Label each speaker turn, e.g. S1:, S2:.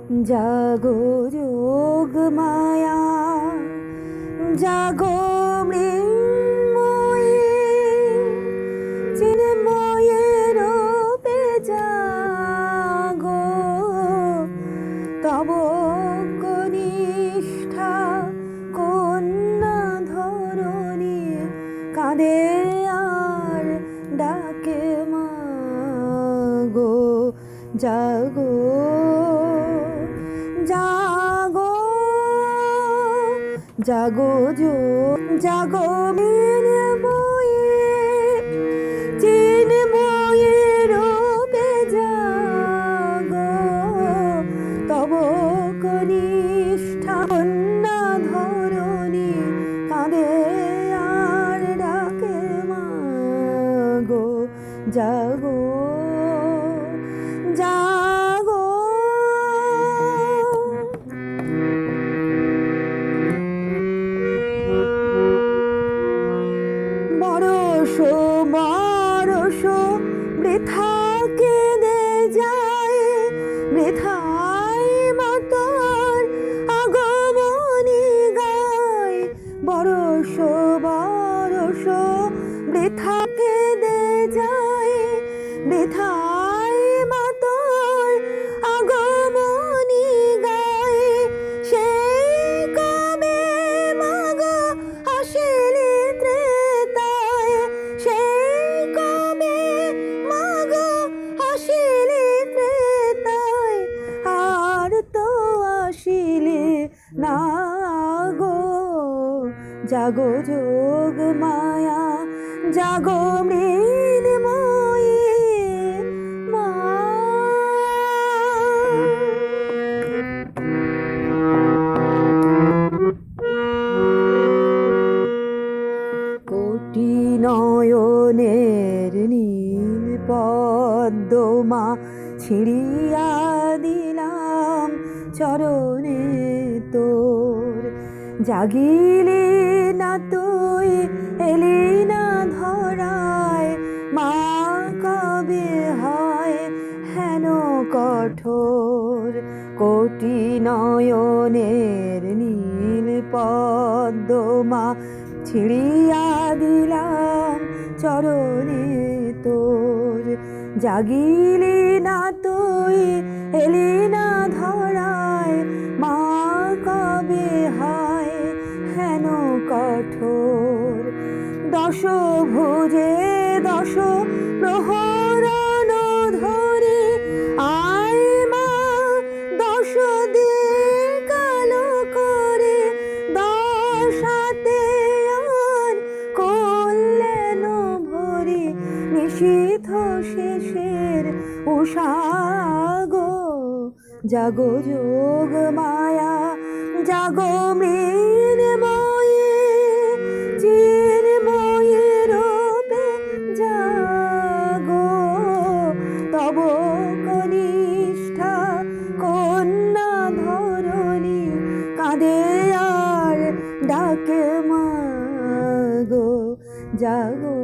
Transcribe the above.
S1: জাগো যোগ মায়া, জাগো মৃন্ময়ী, চিন্ময়ের রূপে জাগো। তব কনিষ্ঠা কন্যা ধরণী কাঁদে আর ডাকে মাগো। জাগো জাগো জাগো জাগো মৃন্ময়ী, চিন্ময়ের রূপে জাগো। তব কনিষ্ঠা কন্যা ধরণী কাঁদে আর ডাকে মাগো। জাগো জাগো বরষ বরষ বৃথা কেঁদে যায়, বৃথায় মাতার আগমনী গায়। বরষ বরষ বৃথা কেঁদে যায়, বৃথায় মাতার আগমনী গায়। সেই কবে মাগো আসিলে ত্রেতায়, সেই কবে মাগো আসিলে ত্রেতায়। আর তো আসিলে না গো। জাগো যোগ মায়া, জাগো মৃন্ময়ী মা। কোটি নয়নের নীল পদ্মা ছিড়িয়া দিলাম চরণে তোর। জাগিলি না তুই এলি না ধরায়, মা কবে হয় হেন কঠোর। কোটি নয়নের নীল পদ্মা ছিড়িয়া দিলাম চরণে তোর। জাগিলি না তুই এলি না ধরায়, মা কবে হয় হেন কঠোর। দশ ভুজে দশ প্রহরণ ধরে আয় মা, দশ দিক আলো করে দশাতে আন করলেন ভরি। নিশীথ শেষের উষাগো। জাগো যোগ মায়া, জাগো মৃন্ময়ী, চিন্ময়ের রূপে জাগো। তব কনিষ্ঠা কন্যা ধরণী কাঁদে আর ডাকে মাগো। জাগো।